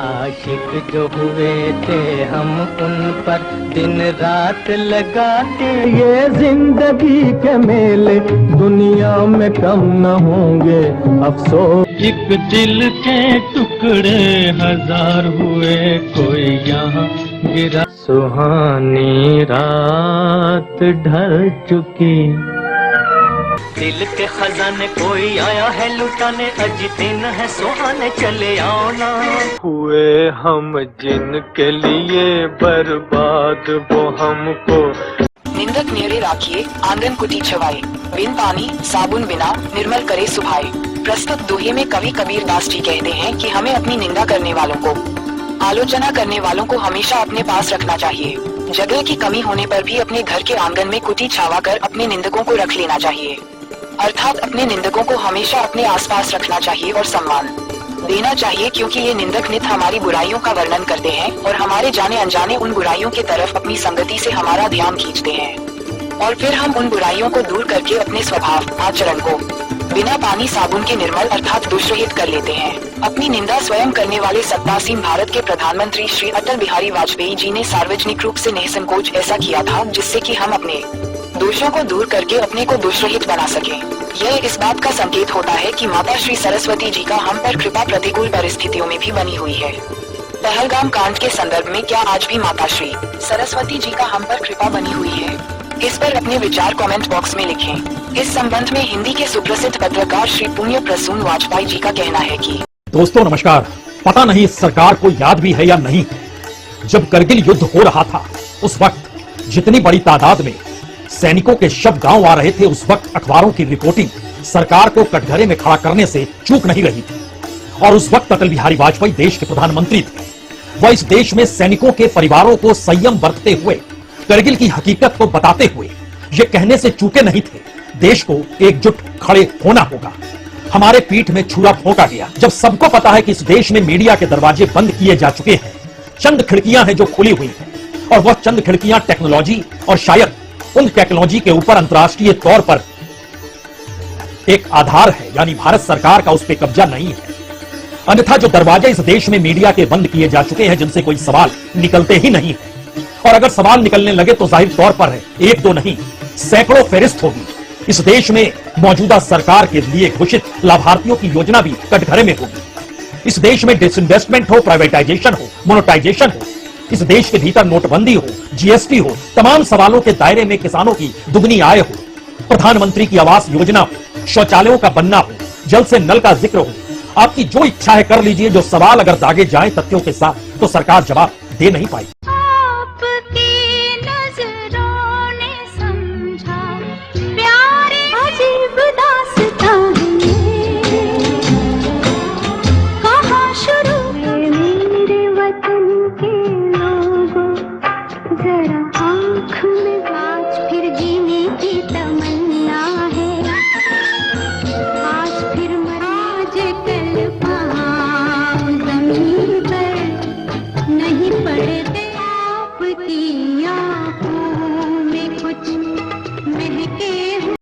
आशिक जो हुए थे हम उन पर दिन रात लगाते, ये जिंदगी के मेले दुनिया में कम न होंगे अफसोस। एक दिल के टुकड़े हजार हुए, कोई यहाँ गिरा। सुहानी रात ढल चुकी, दिल के खजाने कोई आया है लुटाने, अज दिन है सुहाने चले आओ ना। हुए हम जिनके लिए बर्बाद वो हमको। निंदक नेड़े राखिए आंगन कुटी छवाए, बिन पानी साबुन बिना निर्मल करे सुभाए। प्रस्तुत दोहे में कवि कबीर दास जी कहते हैं कि हमें अपनी निंदा करने वालों को, आलोचना करने वालों को हमेशा अपने पास रखना चाहिए। जगह की कमी होने पर भी अपने घर के आंगन में कुटी छावा कर अपने निंदकों को रख लेना चाहिए, अर्थात अपने निंदकों को हमेशा अपने आसपास रखना चाहिए और सम्मान देना चाहिए, क्योंकि ये निंदक नित हमारी बुराइयों का वर्णन करते हैं और हमारे जाने अनजाने उन बुराइयों के तरफ अपनी संगति से हमारा ध्यान खींचते हैं, और फिर हम उन बुराइयों को दूर करके अपने स्वभाव आचरण को बिना पानी साबुन के निर्मल अर्थात दुष्रहित कर लेते हैं। अपनी निंदा स्वयं करने वाले सत्तासीन भारत के प्रधानमंत्री श्री अटल बिहारी वाजपेयी जी ने सार्वजनिक रूप से निसंकोच ऐसा किया था, जिससे कि हम अपने दोषों को दूर करके अपने को दोषरहित बना सकें। यह इस बात का संकेत होता है कि माता श्री सरस्वती जी का हम पर कृपा प्रतिकूल परिस्थितियों में भी बनी हुई है। पहलगाम कांड के संदर्भ में क्या आज भी माता श्री सरस्वती जी का हम पर कृपा बनी हुई है? इस पर अपने विचार कमेंट बॉक्स में लिखें। इस संबंध में हिंदी के सुप्रसिद्ध पत्रकार श्री पुण्य प्रसून वाजपेयी जी का कहना है कि दोस्तों नमस्कार। पता नहीं इस सरकार को याद भी है या नहीं, जब करगिल युद्ध हो रहा था उस वक्त जितनी बड़ी तादाद में सैनिकों के शव गांव आ रहे थे, उस वक्त अखबारों की रिपोर्टिंग सरकार को कटघरे में खड़ा करने से चूक नहीं रही थी। और उस वक्त अटल बिहारी वाजपेयी देश के प्रधानमंत्री थे। वह इस देश में सैनिकों के परिवारों को संयम बरतते हुए, करगिल की हकीकत को बताते हुए ये कहने से चूके नहीं थे, देश को एकजुट खड़े होना होगा। हमारे पीठ में छुरा भोंका गया जब सबको पता है कि इस देश में मीडिया के दरवाजे बंद किए जा चुके हैं। चंद खिड़कियां हैं जो खुली हुई हैं, और वह चंद खिड़कियां टेक्नोलॉजी और शायद उन टेक्नोलॉजी के ऊपर अंतर्राष्ट्रीय तौर पर एक आधार है, यानी भारत सरकार का उस पर कब्जा नहीं है। अन्यथा जो दरवाजे इस देश में मीडिया के बंद किए जा चुके हैं, जिनसे कोई सवाल निकलते ही नहीं है, और अगर सवाल निकलने लगे तो जाहिर तौर पर है एक दो नहीं सैकड़ों फेरिस्त होगी। इस देश में मौजूदा सरकार के लिए घोषित लाभार्थियों की योजना भी कटघरे में होगी। इस देश में डिसइन्वेस्टमेंट हो, प्राइवेटाइजेशन हो, मोनेटाइजेशन हो, इस देश के भीतर नोटबंदी हो, जीएसटी हो, तमाम सवालों के दायरे में किसानों की दुगनी आय हो, प्रधानमंत्री की आवास योजना हो, शौचालयों का बनना हो, जल से नल का जिक्र हो। आपकी जो इच्छा है कर लीजिए। जो सवाल अगर दागे जाएं तथ्यों के साथ तो सरकार जवाब दे नहीं पाई। जरा आँख